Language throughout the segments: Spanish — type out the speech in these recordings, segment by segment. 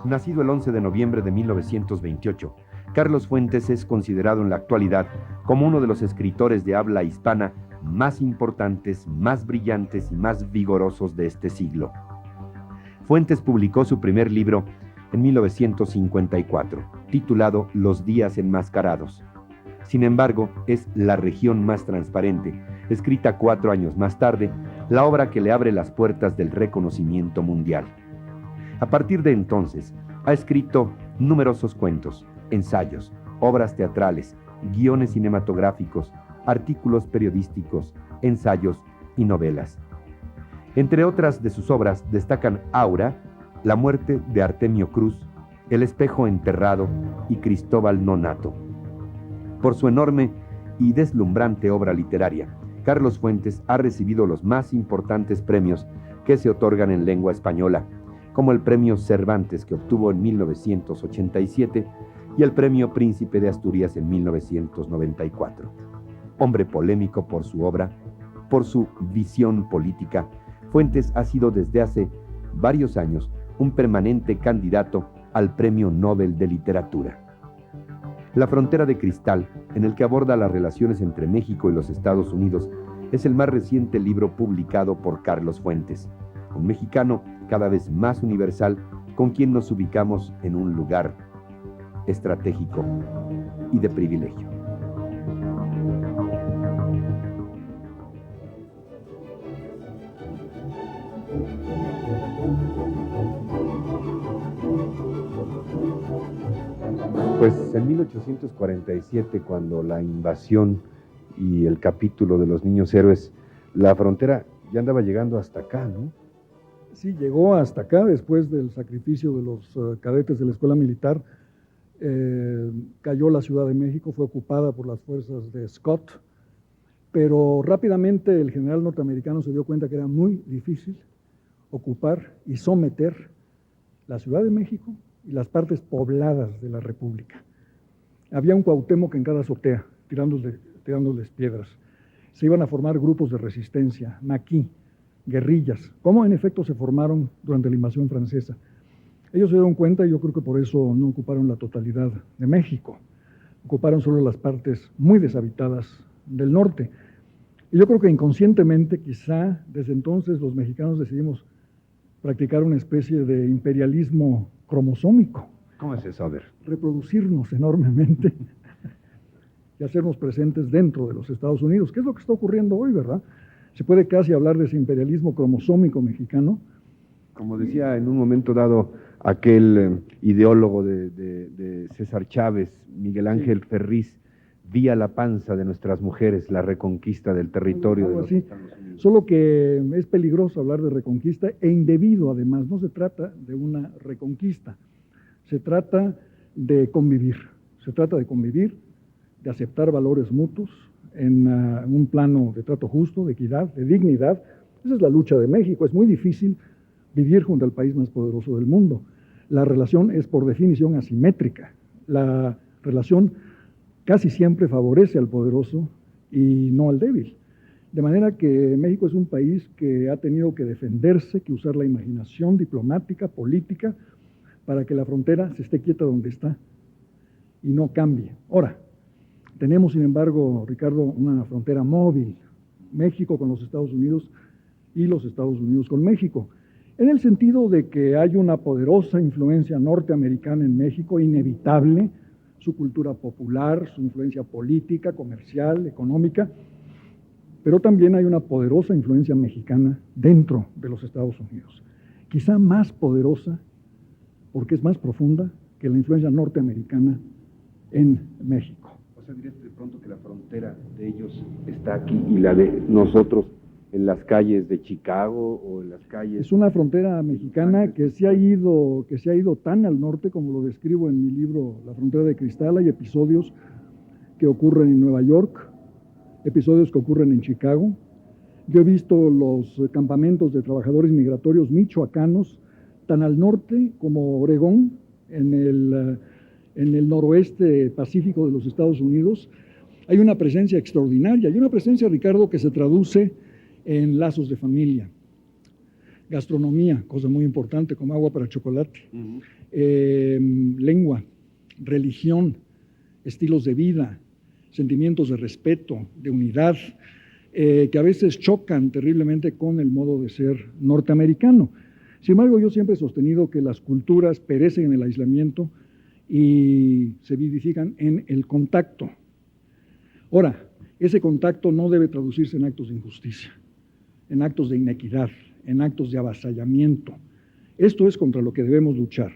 Nacido el 11 de noviembre de 1928, Carlos Fuentes es considerado en la actualidad como uno de los escritores de habla hispana más importantes, más brillantes y más vigorosos de este siglo. Fuentes publicó su primer libro en 1954, titulado Los días enmascarados. Sin embargo, es La región más transparente, escrita 4 años más tarde, la obra que le abre las puertas del reconocimiento mundial. A partir de entonces, ha escrito numerosos cuentos, ensayos, obras teatrales, guiones cinematográficos, artículos periodísticos, ensayos y novelas. Entre otras de sus obras destacan Aura, La muerte de Artemio Cruz, El espejo enterrado y Cristóbal Nonato. Por su enorme y deslumbrante obra literaria, Carlos Fuentes ha recibido los más importantes premios que se otorgan en lengua española, como el Premio Cervantes que obtuvo en 1987 y el Premio Príncipe de Asturias en 1994. Hombre polémico por su obra, por su visión política, Fuentes ha sido desde hace varios años un permanente candidato al Premio Nobel de Literatura. La frontera de cristal, en el que aborda las relaciones entre México y los Estados Unidos, es el más reciente libro publicado por Carlos Fuentes, un mexicano cada vez más universal con quien nos ubicamos en un lugar estratégico y de privilegio. Pues en 1847, cuando la invasión y el capítulo de los niños héroes, la frontera ya andaba llegando hasta acá, ¿no? Sí, llegó hasta acá después del sacrificio de los cadetes de la escuela militar. Cayó la Ciudad de México, fue ocupada por las fuerzas de Scott, pero rápidamente el general norteamericano se dio cuenta que era muy difícil ocupar y someter la Ciudad de México y las partes pobladas de la República. Había un Cuauhtémoc en cada azotea, tirándoles piedras. Se iban a formar grupos de resistencia, maquis, guerrillas, como en efecto se formaron durante la invasión francesa. Ellos se dieron cuenta y yo creo que por eso no ocuparon la totalidad de México. Ocuparon solo las partes muy deshabitadas del norte. Y yo creo que inconscientemente, quizá desde entonces los mexicanos decidimos practicar una especie de imperialismo cromosómico. ¿Cómo es eso? A ver. Reproducirnos enormemente y hacernos presentes dentro de los Estados Unidos, que es lo que está ocurriendo hoy, ¿verdad? Se puede casi hablar de ese imperialismo cromosómico mexicano. Como decía en un momento dado aquel ideólogo de César Chávez, Miguel Ángel Ferriz, vía la panza de nuestras mujeres la reconquista del territorio de los Estados Unidos. Solo que es peligroso hablar de reconquista e indebido además. No se trata de una reconquista, se trata de convivir. Se trata de convivir, de aceptar valores mutuos en un plano de trato justo, de equidad, de dignidad. Esa es la lucha de México. Es muy difícil vivir junto al país más poderoso del mundo. La relación es por definición asimétrica. La relación casi siempre favorece al poderoso y no al débil. De manera que México es un país que ha tenido que defenderse, que usar la imaginación diplomática, política, para que la frontera se esté quieta donde está y no cambie. Ahora, tenemos, sin embargo, Ricardo, una frontera móvil, México con los Estados Unidos y los Estados Unidos con México, en el sentido de que hay una poderosa influencia norteamericana en México, inevitable, su cultura popular, su influencia política, comercial, económica, pero también hay una poderosa influencia mexicana dentro de los Estados Unidos, quizá más poderosa porque es más profunda que la influencia norteamericana en México. O sea, dirías de pronto que la frontera de ellos está aquí y la de nosotros en las calles de Chicago o en las calles... Es una frontera mexicana que se ha ido tan al norte como lo describo en mi libro La frontera de cristal. Hay episodios que ocurren en Nueva York, episodios que ocurren en Chicago. Yo he visto los campamentos de trabajadores migratorios michoacanos tan al norte como Oregón, en el noroeste pacífico de los Estados Unidos. Hay una presencia extraordinaria, hay una presencia, Ricardo, que se traduce en lazos de familia. gastronomía, cosa muy importante como agua para chocolate, lengua, religión, estilos de vida, sentimientos de respeto, de unidad, que a veces chocan terriblemente con el modo de ser norteamericano. Sin embargo, yo siempre he sostenido que las culturas perecen en el aislamiento y se vivifican en el contacto. Ahora, ese contacto no debe traducirse en actos de injusticia, en actos de inequidad, en actos de avasallamiento. Esto es contra lo que debemos luchar.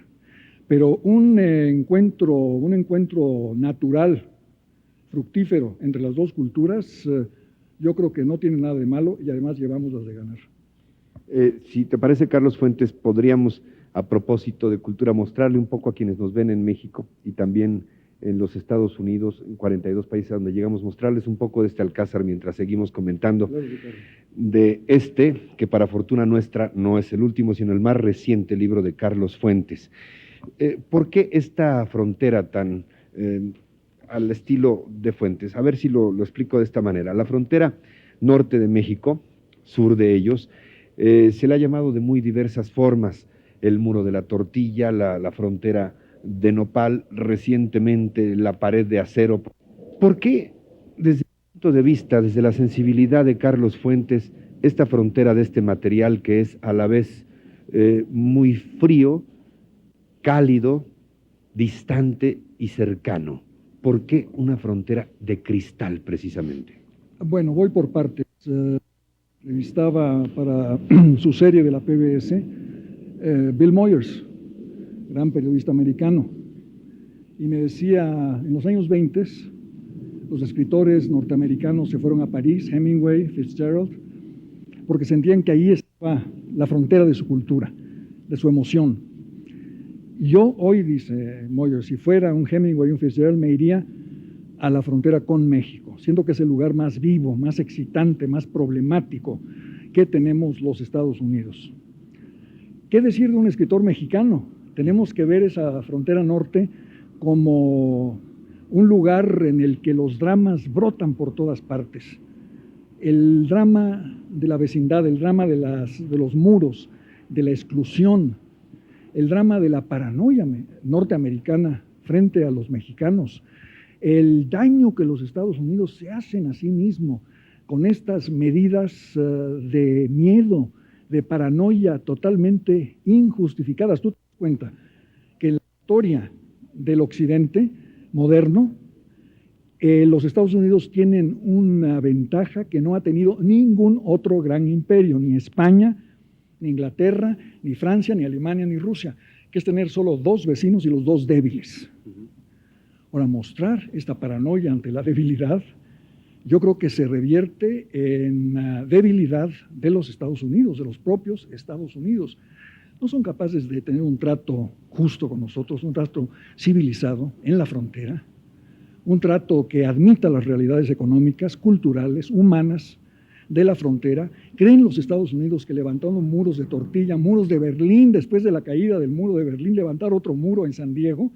Pero un encuentro natural, fructífero entre las dos culturas, yo creo que no tiene nada de malo y además llevamos las de ganar. Si te parece, Carlos Fuentes, podríamos, a propósito de cultura, mostrarle un poco a quienes nos ven en México y también en los Estados Unidos, en 42 países a donde llegamos, mostrarles un poco de este alcázar mientras seguimos comentando de este, que para fortuna nuestra no es el último, sino el más reciente libro de Carlos Fuentes. ¿Por qué esta frontera tan al estilo de Fuentes? A ver si lo explico de esta manera. La frontera norte de México, sur de ellos, se le ha llamado de muy diversas formas: el muro de la tortilla, la frontera de nopal, recientemente la pared de acero. ¿Por qué, desde el punto de vista, desde la sensibilidad de Carlos Fuentes, esta frontera de este material que es a la vez muy frío, cálido, distante y cercano? ¿Por qué una frontera de cristal, precisamente? Bueno, voy por partes. Entrevistaba para su serie de la PBS Bill Moyers, gran periodista americano, y me decía, en los años 20, los escritores norteamericanos se fueron a París, Hemingway, Fitzgerald, porque sentían que ahí estaba la frontera de su cultura, de su emoción. Yo hoy, dice Moyers, si fuera un Hemingway, un Fitzgerald, me iría a la frontera con México. Siento que es el lugar más vivo, más excitante, más problemático que tenemos los Estados Unidos. ¿Qué decir de un escritor mexicano? Tenemos que ver esa frontera norte como un lugar en el que los dramas brotan por todas partes. El drama de la vecindad, el drama de los muros, de la exclusión, el drama de la paranoia norteamericana frente a los mexicanos, el daño que los Estados Unidos se hacen a sí mismo con estas medidas de miedo, de paranoia totalmente injustificadas. Tú te das cuenta que en la historia del occidente moderno, los Estados Unidos tienen una ventaja que no ha tenido ningún otro gran imperio, ni España, ni Inglaterra, ni Francia, ni Alemania, ni Rusia, que es tener solo dos vecinos y los dos débiles. Ahora, mostrar esta paranoia ante la debilidad, yo creo que se revierte en la debilidad de los Estados Unidos, de los propios Estados Unidos. No son capaces de tener un trato justo con nosotros, un trato civilizado en la frontera, un trato que admita las realidades económicas, culturales, humanas de la frontera. ¿Creen los Estados Unidos que levantando muros de tortilla, muros de Berlín, después de la caída del muro de Berlín, levantar otro muro en San Diego?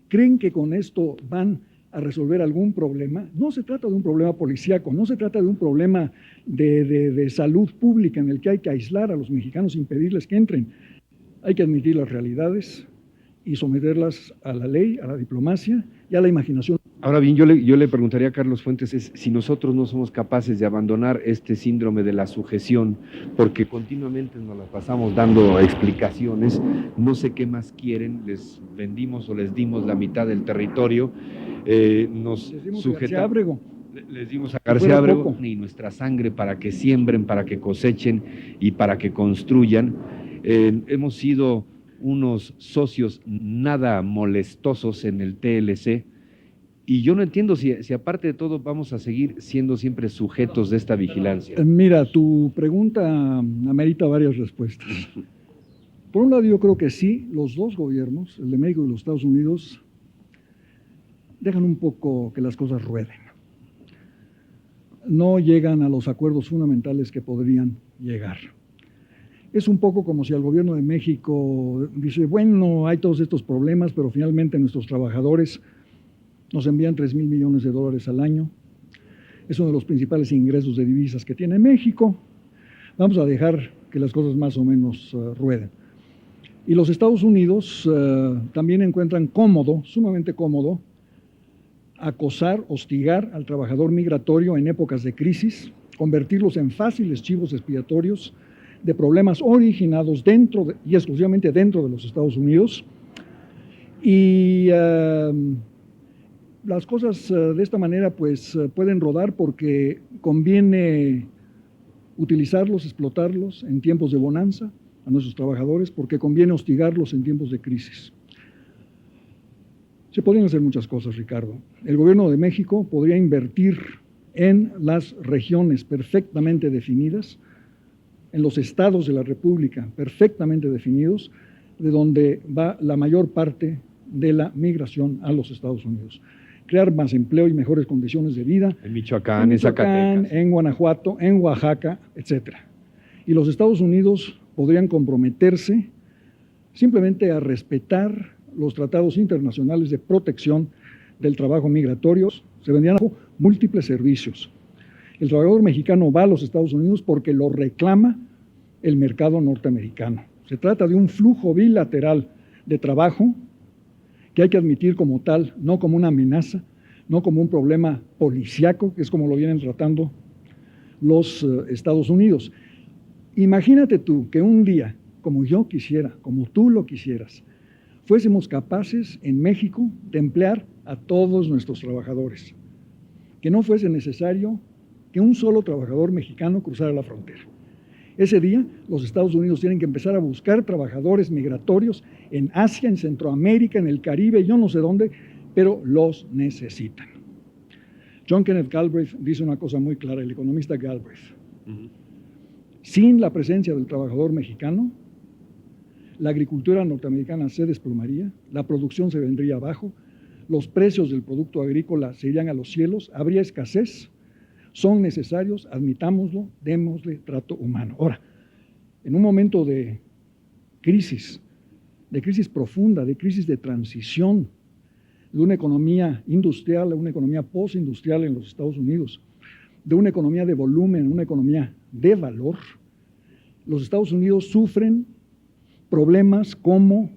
¿Creen que con esto van a resolver algún problema? No se trata de un problema policíaco, no se trata de un problema de salud pública en el que hay que aislar a los mexicanos, impedirles que entren. Hay que admitir las realidades y someterlas a la ley, a la diplomacia y a la imaginación. Ahora bien, yo le preguntaría a Carlos Fuentes si nosotros no somos capaces de abandonar este síndrome de la sujeción, porque continuamente nos la pasamos dando explicaciones, no sé qué más quieren, les vendimos o les dimos la mitad del territorio, nos sujetamos. Les dimos a García Ábrego y nuestra sangre para que siembren, para que cosechen y para que construyan. Hemos sido unos socios nada molestosos en el TLC, y yo no entiendo si aparte de todo vamos a seguir siendo siempre sujetos de esta vigilancia. Mira, tu pregunta amerita varias respuestas. Por un lado, yo creo que sí, los dos gobiernos, el de México y los Estados Unidos, dejan un poco que las cosas rueden. No llegan a los acuerdos fundamentales que podrían llegar. Es un poco como si el gobierno de México dice, bueno, hay todos estos problemas, pero finalmente nuestros trabajadores nos envían 3,000 millones de dólares al año. Es uno de los principales ingresos de divisas que tiene México. Vamos a dejar que las cosas más o menos rueden. Y los Estados Unidos también encuentran cómodo, sumamente cómodo, acosar, hostigar al trabajador migratorio en épocas de crisis, convertirlos en fáciles chivos expiatorios de problemas originados dentro y exclusivamente dentro de los Estados Unidos. Y las cosas de esta manera pues pueden rodar porque conviene utilizarlos, explotarlos en tiempos de bonanza a nuestros trabajadores, porque conviene hostigarlos en tiempos de crisis. Se podrían hacer muchas cosas, Ricardo. El gobierno de México podría invertir en las regiones perfectamente definidas, en los estados de la República perfectamente definidos, de donde va la mayor parte de la migración a los Estados Unidos. Crear más empleo y mejores condiciones de vida. En Michoacán, en Zacatecas, en Guanajuato, en Oaxaca, etc. Y los Estados Unidos podrían comprometerse simplemente a respetar los tratados internacionales de protección del trabajo migratorio. Se vendrían múltiples servicios. El trabajador mexicano va a los Estados Unidos porque lo reclama el mercado norteamericano. Se trata de un flujo bilateral de trabajo que hay que admitir como tal, no como una amenaza, no como un problema policíaco, que es como lo vienen tratando los Estados Unidos. Imagínate tú que un día, como yo quisiera, como tú lo quisieras, fuésemos capaces en México de emplear a todos nuestros trabajadores, que no fuese necesario que un solo trabajador mexicano cruzara la frontera. Ese día, los Estados Unidos tienen que empezar a buscar trabajadores migratorios en Asia, en Centroamérica, en el Caribe, yo no sé dónde, pero los necesitan. John Kenneth Galbraith dice una cosa muy clara, el economista Galbraith. Sin la presencia del trabajador mexicano, la agricultura norteamericana se desplomaría, la producción se vendría abajo, los precios del producto agrícola se irían a los cielos, habría escasez. Son necesarios, admitámoslo, démosle trato humano. Ahora, en un momento de crisis profunda, de crisis de transición, de una economía industrial a una economía postindustrial en los Estados Unidos, de una economía de volumen, una economía de valor, los Estados Unidos sufren problemas como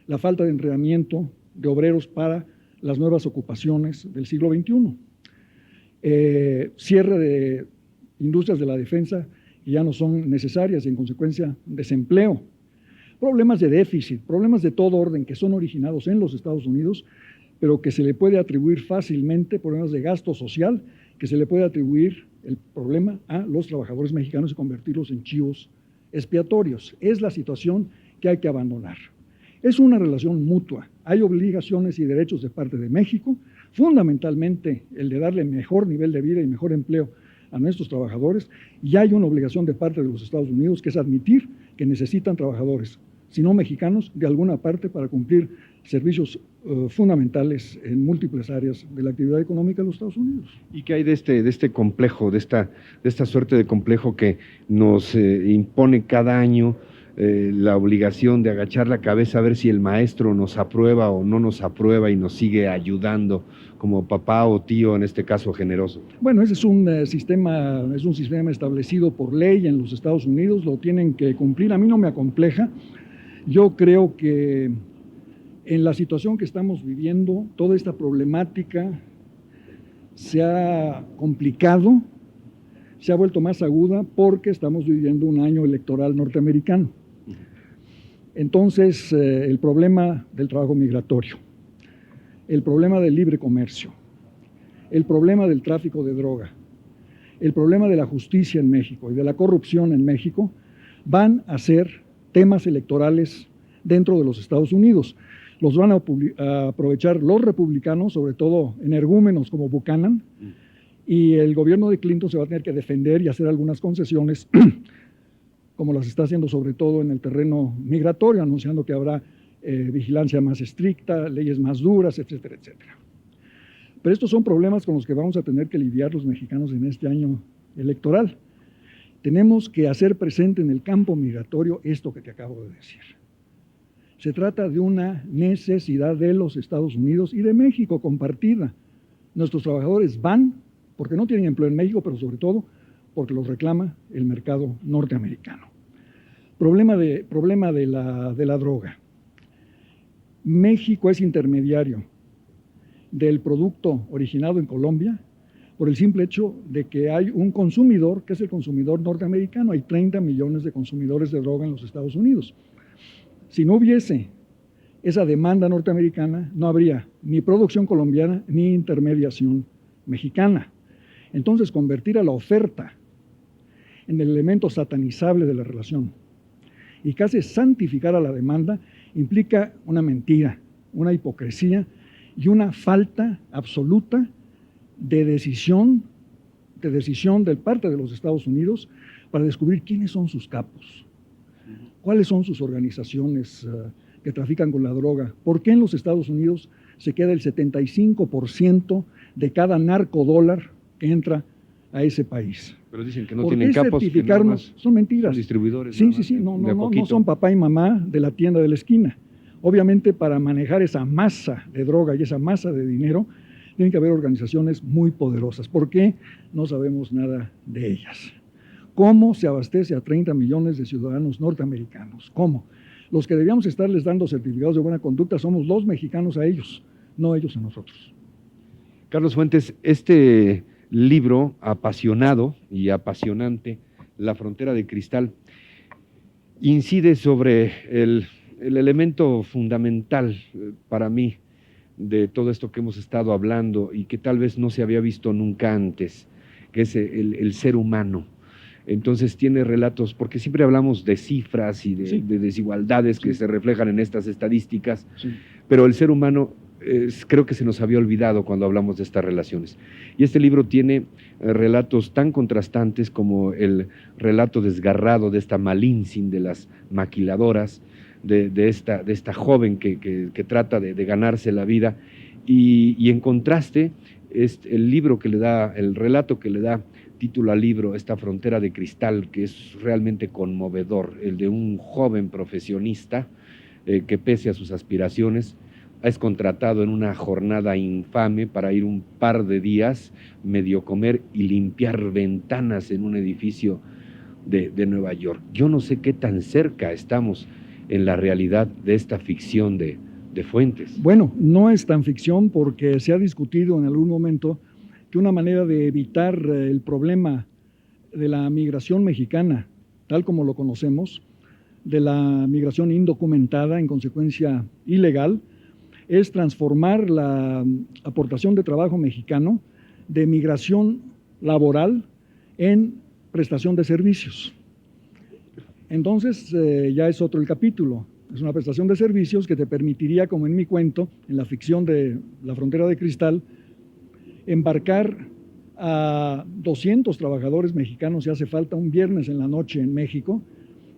la falta de entrenamiento de obreros para las nuevas ocupaciones del siglo XXI. Cierre de industrias de la defensa que ya no son necesarias y en consecuencia desempleo, problemas de déficit, problemas de todo orden que son originados en los Estados Unidos, pero que se le puede atribuir fácilmente, problemas de gasto social, que se le puede atribuir el problema a los trabajadores mexicanos y convertirlos en chivos expiatorios. Es la situación que hay que abandonar. Es una relación mutua. Hay obligaciones y derechos de parte de México, fundamentalmente el de darle mejor nivel de vida y mejor empleo a nuestros trabajadores, y hay una obligación de parte de los Estados Unidos que es admitir que necesitan trabajadores, si no mexicanos, de alguna parte para cumplir servicios fundamentales en múltiples áreas de la actividad económica de los Estados Unidos. ¿Y qué hay de este complejo, de esta suerte de complejo que nos impone cada año la obligación de agachar la cabeza a ver si el maestro nos aprueba o no nos aprueba y nos sigue ayudando como papá o tío, en este caso generoso? Bueno, ese es un sistema establecido por ley en los Estados Unidos, lo tienen que cumplir. A mí no me acompleja. Yo creo que en la situación que estamos viviendo, toda esta problemática se ha complicado, se ha vuelto más aguda porque estamos viviendo un año electoral norteamericano. Entonces, el problema del trabajo migratorio, el problema del libre comercio, el problema del tráfico de droga, el problema de la justicia en México y de la corrupción en México van a ser temas electorales dentro de los Estados Unidos. Los van a aprovechar los republicanos, sobre todo energúmenos como Buchanan, y el gobierno de Clinton se va a tener que defender y hacer algunas concesiones, como las está haciendo sobre todo en el terreno migratorio, anunciando que habrá vigilancia más estricta, leyes más duras, etcétera, etcétera. Pero estos son problemas con los que vamos a tener que lidiar los mexicanos en este año electoral. Tenemos que hacer presente en el campo migratorio esto que te acabo de decir. Se trata de una necesidad de los Estados Unidos y de México compartida. Nuestros trabajadores van porque no tienen empleo en México, pero sobre todo porque los reclama el mercado norteamericano. Problema de la droga. México es intermediario del producto originado en Colombia por el simple hecho de que hay un consumidor, que es el consumidor norteamericano. Hay 30 millones de consumidores de droga en los Estados Unidos. Si no hubiese esa demanda norteamericana, no habría ni producción colombiana ni intermediación mexicana. Entonces, convertir a la oferta en el elemento satanizable de la relación y casi santificar a la demanda implica una mentira, una hipocresía y una falta absoluta de decisión de parte de los Estados Unidos para descubrir quiénes son sus capos, cuáles son sus organizaciones que trafican con la droga, por qué en los Estados Unidos se queda el 75% de cada narcodólar que entra a ese país. Pero dicen que no tienen capos, que nada más son mentiras. Son distribuidores. Sí, no son papá y mamá de la tienda de la esquina. Obviamente, para manejar esa masa de droga y esa masa de dinero, tienen que haber organizaciones muy poderosas. ¿Por qué? No sabemos nada de ellas. ¿Cómo se abastece a 30 millones de ciudadanos norteamericanos? ¿Cómo? Los que debíamos estarles dando certificados de buena conducta somos los mexicanos a ellos, no ellos a nosotros. Carlos Fuentes, este libro apasionado y apasionante, La frontera de cristal, incide sobre el elemento fundamental para mí de todo esto que hemos estado hablando y que tal vez no se había visto nunca antes, que es el ser humano. Entonces tiene relatos, porque siempre hablamos de cifras y de desigualdades que se reflejan en estas estadísticas, pero el ser humano creo que se nos había olvidado cuando hablamos de estas relaciones. Y este libro tiene relatos tan contrastantes como el relato desgarrado de esta Malintzin, de las maquiladoras, de esta joven que trata de ganarse la vida, y en contraste el libro que le da, el relato que le da título al libro, esta frontera de cristal, que es realmente conmovedor, el de un joven profesionista que pese a sus aspiraciones es contratado en una jornada infame para ir un par de días, medio comer y limpiar ventanas en un edificio de Nueva York. Yo no sé qué tan cerca estamos en la realidad de esta ficción de Fuentes. Bueno, no es tan ficción porque se ha discutido en algún momento que una manera de evitar el problema de la migración mexicana, tal como lo conocemos, de la migración indocumentada, en consecuencia ilegal, es transformar la aportación de trabajo mexicano de migración laboral en prestación de servicios. Entonces ya es otro el capítulo. Es una prestación de servicios que te permitiría, como en mi cuento, en la ficción de La frontera de cristal, embarcar a 200 trabajadores mexicanos si hace falta un viernes en la noche en México,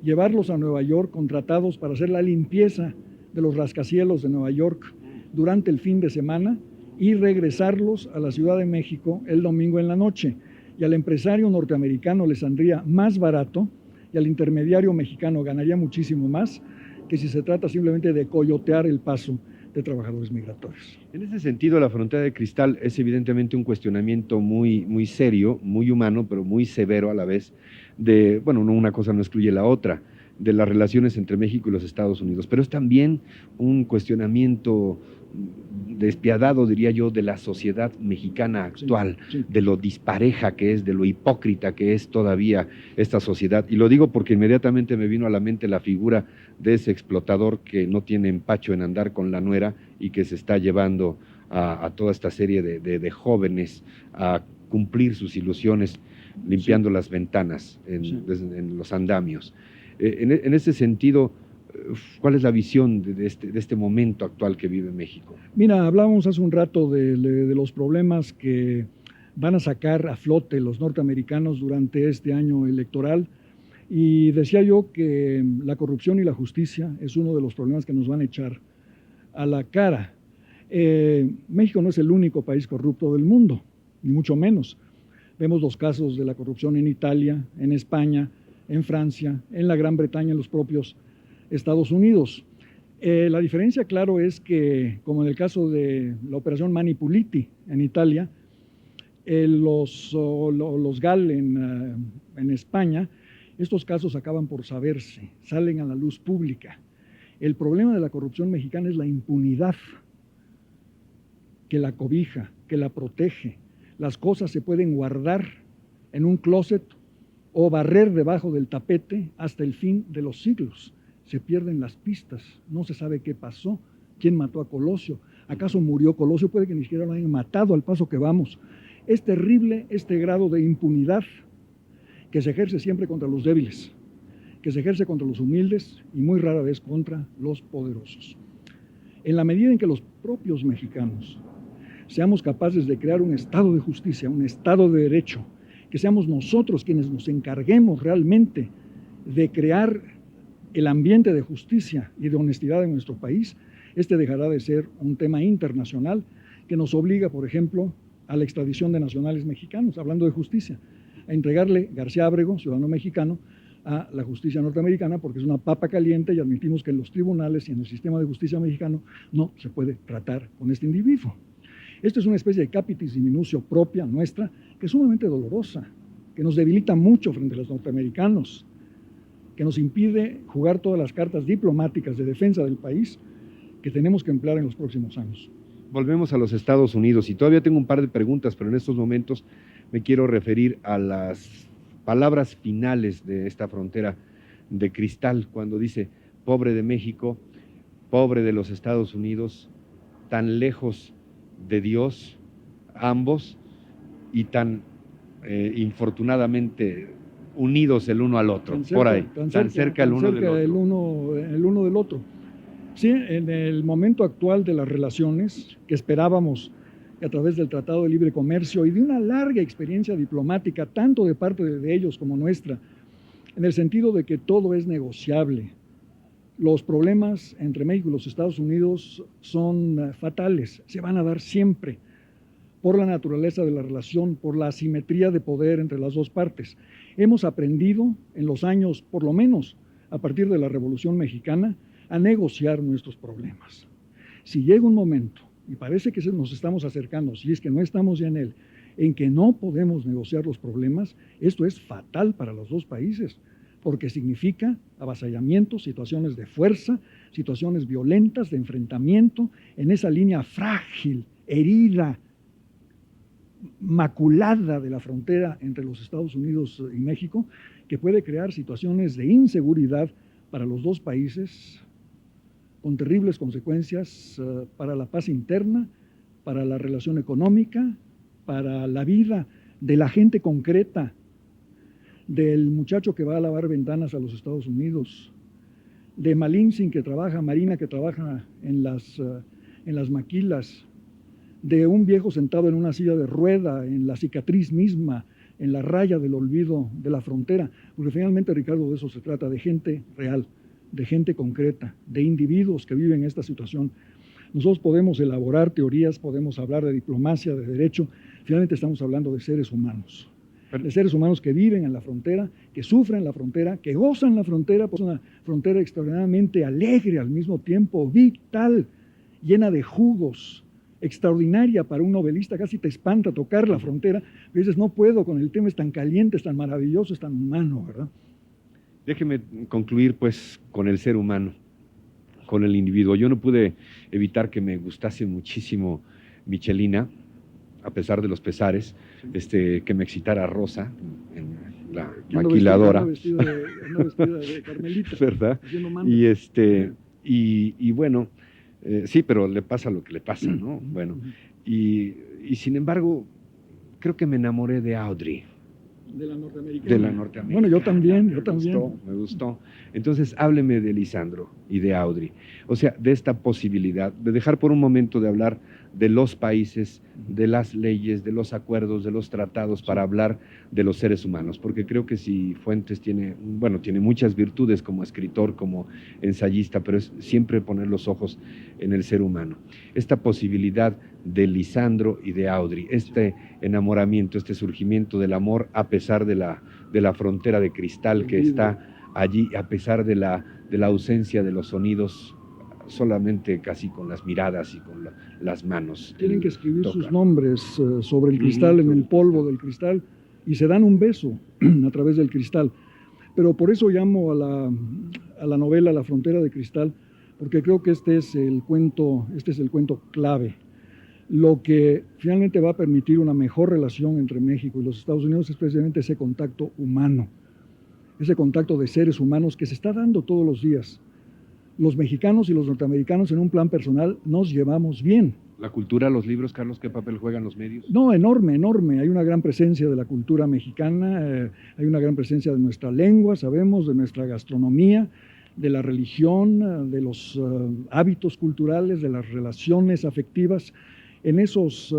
llevarlos a Nueva York contratados para hacer la limpieza de los rascacielos de Nueva York durante el fin de semana y regresarlos a la Ciudad de México el domingo en la noche. Y al empresario norteamericano le saldría más barato y al intermediario mexicano ganaría muchísimo más que si se trata simplemente de coyotear el paso de trabajadores migratorios. En ese sentido, La frontera de cristal es evidentemente un cuestionamiento muy, muy serio, muy humano, pero muy severo a la vez, bueno, una cosa no excluye la otra, de las relaciones entre México y los Estados Unidos, pero es también un cuestionamiento despiadado, diría yo, de la sociedad mexicana actual, de lo dispareja que es, de lo hipócrita que es todavía esta sociedad. Y lo digo porque inmediatamente me vino a la mente la figura de ese explotador que no tiene empacho en andar con la nuera y que se está llevando a toda esta serie de jóvenes a cumplir sus ilusiones limpiando las ventanas en los andamios. En ese sentido, ¿cuál es la visión de este momento actual que vive México? Mira, hablábamos hace un rato de los problemas que van a sacar a flote los norteamericanos durante este año electoral, y decía yo que la corrupción y la justicia es uno de los problemas que nos van a echar a la cara. México no es el único país corrupto del mundo, ni mucho menos. Vemos los casos de la corrupción en Italia, en España, en Francia, en la Gran Bretaña, en los propios Estados Unidos. La diferencia, claro, es que, como en el caso de la operación Mani Puliti en Italia, los GAL en España, Estos casos acaban por saberse, salen a la luz pública. El problema de la corrupción mexicana es la impunidad que la cobija, que la protege. Las cosas se pueden guardar en un closet o barrer debajo del tapete hasta el fin de los siglos. Se pierden las pistas, no se sabe qué pasó, quién mató a Colosio, acaso murió Colosio, puede que ni siquiera lo hayan matado al paso que vamos. Es terrible este grado de impunidad que se ejerce siempre contra los débiles, que se ejerce contra los humildes y muy rara vez contra los poderosos. En la medida en que los propios mexicanos seamos capaces de crear un estado de justicia, un estado de derecho, que seamos nosotros quienes nos encarguemos realmente de crear el ambiente de justicia y de honestidad en nuestro país, este dejará de ser un tema internacional que nos obliga, por ejemplo, a la extradición de nacionales mexicanos, hablando de justicia, a entregarle García Ábrego, ciudadano mexicano, a la justicia norteamericana, porque es una papa caliente y admitimos que en los tribunales y en el sistema de justicia mexicano no se puede tratar con este individuo. Esto es una especie de capitis diminucio propia nuestra, que es sumamente dolorosa, que nos debilita mucho frente a los norteamericanos, que nos impide jugar todas las cartas diplomáticas de defensa del país que tenemos que emplear en los próximos años. Volvemos a los Estados Unidos y todavía tengo un par de preguntas, pero en estos momentos me quiero referir a las palabras finales de esta frontera de cristal, cuando dice, pobre de México, pobre de los Estados Unidos, tan lejos de Dios, ambos, y tan infortunadamente unidos el uno al otro, Tan cerca, por ahí, tan cerca el uno del otro. El uno del otro. Sí, en el momento actual de las relaciones, que esperábamos que a través del Tratado de Libre Comercio y de una larga experiencia diplomática, tanto de parte de ellos como nuestra, en el sentido de que todo es negociable. Los problemas entre México y los Estados Unidos son fatales, se van a dar siempre, por la naturaleza de la relación, por la asimetría de poder entre las dos partes. Hemos aprendido en los años, por lo menos a partir de la Revolución Mexicana, a negociar nuestros problemas. Si llega un momento, y parece que nos estamos acercando, si es que no estamos ya en él, en que no podemos negociar los problemas, esto es fatal para los dos países, porque significa avasallamientos, situaciones de fuerza, situaciones violentas, de enfrentamiento, en esa línea frágil, herida, maculada de la frontera entre los Estados Unidos y México, que puede crear situaciones de inseguridad para los dos países, con terribles consecuencias para la paz interna, para la relación económica, para la vida de la gente concreta, del muchacho que va a lavar ventanas a los Estados Unidos, de Malintzin que trabaja, Marina que trabaja en las maquilas, de un viejo sentado en una silla de rueda, en la cicatriz misma, en la raya del olvido de la frontera, porque finalmente, Ricardo, de eso se trata, de gente real, de gente concreta, de individuos que viven esta situación. Nosotros podemos elaborar teorías, podemos hablar de diplomacia, de derecho, finalmente estamos hablando de seres humanos que viven en la frontera, que sufren la frontera, que gozan la frontera, pues una frontera extraordinariamente alegre al mismo tiempo, vital, llena de jugos, extraordinaria para un novelista, casi te espanta tocar la frontera, pero dices, no puedo con el tema, es tan caliente, es tan maravilloso, es tan humano, ¿verdad? Déjeme concluir pues con el ser humano, con el individuo. Yo no pude evitar que me gustase muchísimo Michelina, a pesar de los pesares, que me excitara Rosa, en la maquiladora. Ando vestida de Carmelita, ¿verdad? Y bueno, sí, pero le pasa lo que le pasa, ¿no? Bueno, y sin embargo, creo que me enamoré de Audrey. De la norteamericana. De la norteamericana. Bueno, yo también. Me gustó. Entonces, hábleme de Lisandro y de Audrey. O sea, de esta posibilidad, de dejar por un momento de hablar de los países, de las leyes, de los acuerdos, de los tratados, para hablar de los seres humanos. Porque creo que si Fuentes tiene muchas virtudes como escritor, como ensayista, pero es siempre poner los ojos en el ser humano. Esta posibilidad de Lisandro y de Audrey, este enamoramiento, este surgimiento del amor a pesar de la frontera de cristal que está allí, a pesar de la ausencia de los sonidos, solamente casi con las miradas y con las manos. Tienen que escribir sus nombres sobre el cristal, en el polvo del cristal, y se dan un beso a través del cristal. Pero por eso llamo a la novela La frontera de cristal, porque creo que este es el cuento clave. Lo que finalmente va a permitir una mejor relación entre México y los Estados Unidos es precisamente ese contacto humano, ese contacto de seres humanos que se está dando todos los días. Los mexicanos y los norteamericanos en un plan personal nos llevamos bien. La cultura, los libros, Carlos, ¿qué papel juegan los medios? No, enorme, enorme. Hay una gran presencia de la cultura mexicana, hay una gran presencia de nuestra lengua, sabemos, de nuestra gastronomía, de la religión, de los hábitos culturales, de las relaciones afectivas. En esos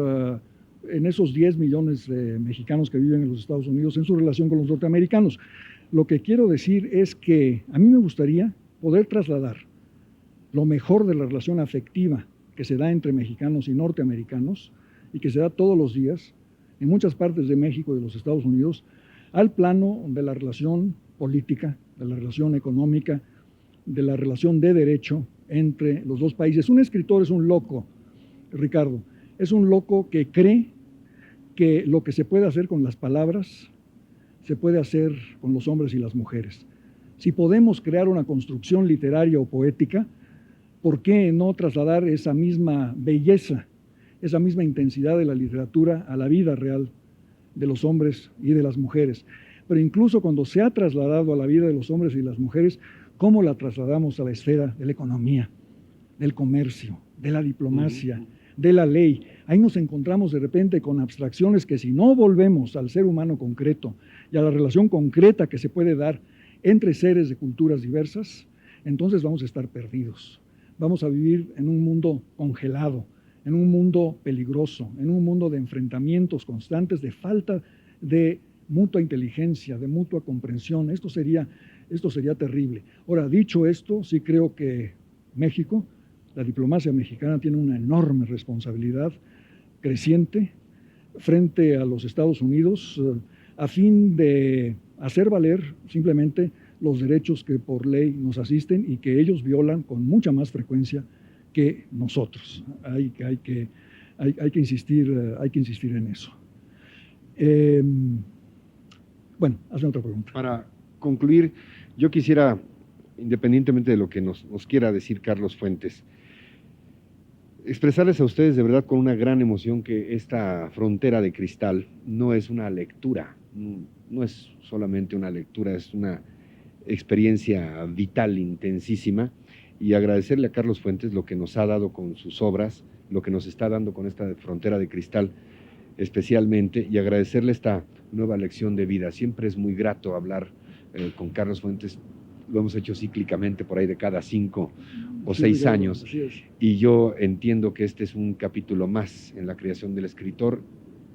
10 millones de mexicanos que viven en los Estados Unidos, en su relación con los norteamericanos. Lo que quiero decir es que a mí me gustaría poder trasladar lo mejor de la relación afectiva que se da entre mexicanos y norteamericanos y que se da todos los días en muchas partes de México y de los Estados Unidos al plano de la relación política, de la relación económica, de la relación de derecho entre los dos países. Un escritor es un loco, Ricardo, es un loco que cree que lo que se puede hacer con las palabras se puede hacer con los hombres y las mujeres. Si podemos crear una construcción literaria o poética, ¿por qué no trasladar esa misma belleza, esa misma intensidad de la literatura a la vida real de los hombres y de las mujeres? Pero incluso cuando se ha trasladado a la vida de los hombres y las mujeres, ¿cómo la trasladamos a la esfera de la economía, del comercio, de la diplomacia, de la ley? Ahí nos encontramos de repente con abstracciones que si no volvemos al ser humano concreto y a la relación concreta que se puede dar entre seres de culturas diversas, entonces vamos a estar perdidos. Vamos a vivir en un mundo congelado, en un mundo peligroso, en un mundo de enfrentamientos constantes, de falta de mutua inteligencia, de mutua comprensión. Esto sería terrible. Ahora, dicho esto, sí creo que México, la diplomacia mexicana tiene una enorme responsabilidad creciente frente a los Estados Unidos a fin de hacer valer simplemente los derechos que por ley nos asisten y que ellos violan con mucha más frecuencia que nosotros. Hay que insistir en eso. Bueno, hazme otra pregunta. Para concluir, yo quisiera, independientemente de lo que nos quiera decir Carlos Fuentes, expresarles a ustedes de verdad con una gran emoción que esta frontera de cristal no es una lectura, no es solamente una lectura, es una experiencia vital, intensísima, y agradecerle a Carlos Fuentes lo que nos ha dado con sus obras, lo que nos está dando con esta frontera de cristal especialmente, y agradecerle esta nueva lección de vida. Siempre es muy grato hablar con Carlos Fuentes, lo hemos hecho cíclicamente por ahí de cada 5 o 6 años, y yo entiendo que este es un capítulo más en la creación del escritor,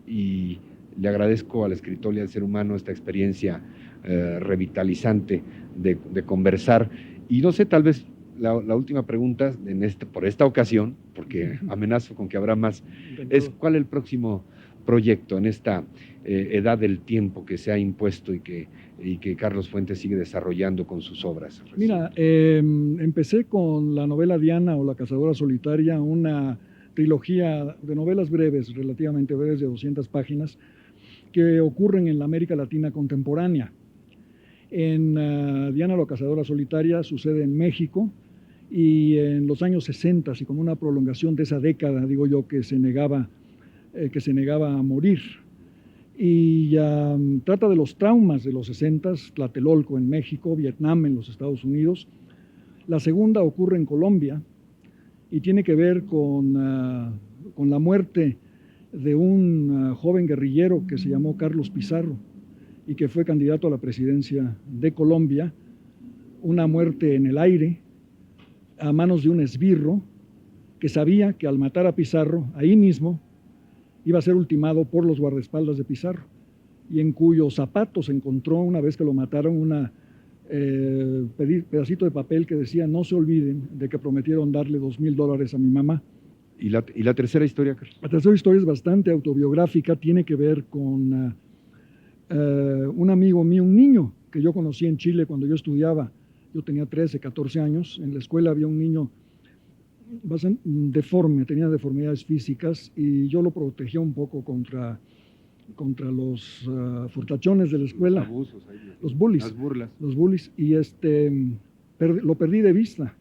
y le agradezco al escritor y al ser humano esta experiencia revitalizante de conversar. Y no sé, tal vez la última pregunta por esta ocasión, porque amenazo con que habrá más, es ¿cuál es el próximo proyecto en esta edad del tiempo que se ha impuesto y que Carlos Fuentes sigue desarrollando con sus obras? Mira, empecé con la novela Diana o La cazadora solitaria, una trilogía de novelas breves, relativamente breves, de 200 páginas, que ocurren en la América Latina contemporánea. En Diana la cazadora solitaria sucede en México y en los años 60, y como una prolongación de esa década, digo yo, que se negaba a morir. Y trata de los traumas de los 60, Tlatelolco en México, Vietnam en los Estados Unidos. La segunda ocurre en Colombia y tiene que ver con la muerte de un joven guerrillero que se llamó Carlos Pizarro y que fue candidato a la presidencia de Colombia, una muerte en el aire a manos de un esbirro que sabía que al matar a Pizarro, ahí mismo, iba a ser ultimado por los guardaespaldas de Pizarro, y en cuyos zapatos encontró, una vez que lo mataron, un pedacito de papel que decía: no se olviden de que prometieron darle $2,000 a mi mamá. ¿Y la tercera historia, Carlos? La tercera historia es bastante autobiográfica, tiene que ver con un amigo mío, un niño que yo conocí en Chile cuando yo estudiaba. Yo tenía 13, 14 años. En la escuela había un niño bastante deforme, tenía deformidades físicas, y yo lo protegía un poco contra contra los fortachones de la escuela, Abusos, los bullies, las burlas. los bullies, y lo perdí de vista.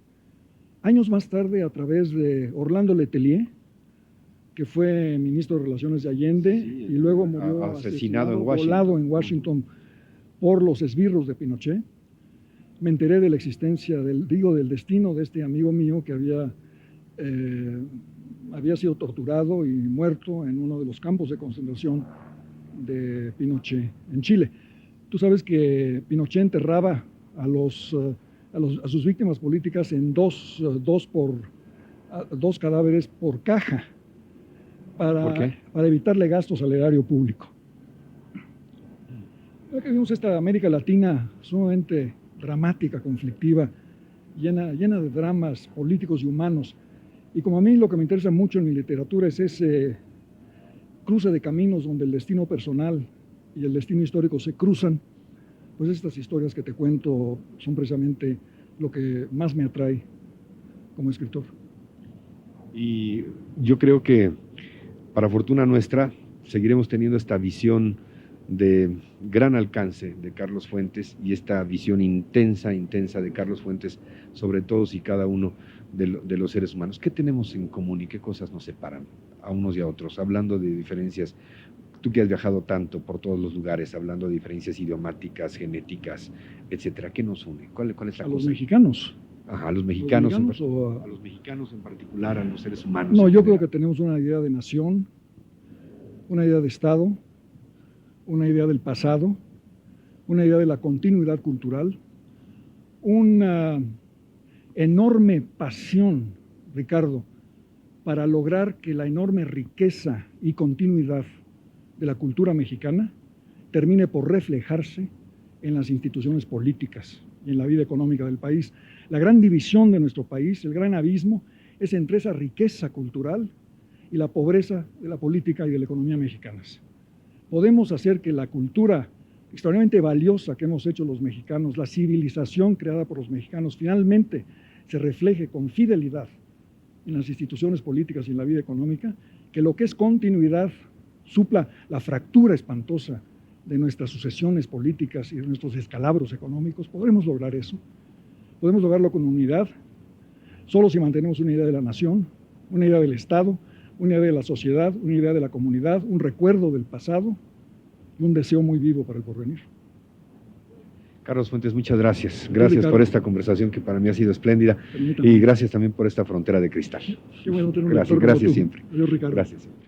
Años más tarde, a través de Orlando Letelier, que fue ministro de Relaciones de Allende, Sí, y luego murió asesinado en Washington, volado en Washington por los esbirros de Pinochet, me enteré de la existencia del destino de este amigo mío que había sido torturado y muerto en uno de los campos de concentración de Pinochet en Chile. Tú sabes que Pinochet enterraba a sus víctimas políticas en dos cadáveres por caja para evitarle gastos al erario público. Que vimos esta América Latina sumamente dramática, conflictiva, llena de dramas políticos y humanos. Y como a mí lo que me interesa mucho en mi literatura es ese cruce de caminos donde el destino personal y el destino histórico se cruzan, pues estas historias que te cuento son precisamente lo que más me atrae como escritor. Y yo creo que, para fortuna nuestra, seguiremos teniendo esta visión de gran alcance de Carlos Fuentes y esta visión intensa de Carlos Fuentes sobre todos y cada uno de los seres humanos. ¿Qué tenemos en común y qué cosas nos separan a unos y a otros? Hablando de diferencias, tú que has viajado tanto por todos los lugares, hablando de diferencias idiomáticas, genéticas, etcétera, ¿qué nos une? ¿Cuál es la cosa? A los mexicanos. Ajá, a los mexicanos, a los mexicanos en particular, a los seres humanos. No, yo creo que tenemos una idea de nación, una idea de Estado, una idea del pasado, una idea de la continuidad cultural, una enorme pasión, Ricardo, para lograr que la enorme riqueza y continuidad de la cultura mexicana termine por reflejarse en las instituciones políticas y en la vida económica del país. La gran división de nuestro país, el gran abismo, es entre esa riqueza cultural y la pobreza de la política y de la economía mexicanas. Podemos hacer que la cultura extraordinariamente valiosa que hemos hecho los mexicanos, la civilización creada por los mexicanos, finalmente se refleje con fidelidad en las instituciones políticas y en la vida económica, que lo que es continuidad supla la fractura espantosa de nuestras sucesiones políticas y de nuestros descalabros económicos. Podremos lograr eso. Podemos lograrlo con unidad, solo si mantenemos una idea de la nación, una idea del Estado, una idea de la sociedad, una idea de la comunidad, un recuerdo del pasado y un deseo muy vivo para el porvenir. Carlos Fuentes, muchas gracias. Gracias por esta conversación que para mí ha sido espléndida. Permítame. Y gracias también por esta frontera de cristal. Qué bueno tener un lector como tú. Gracias siempre. Adiós, Ricardo. Gracias siempre.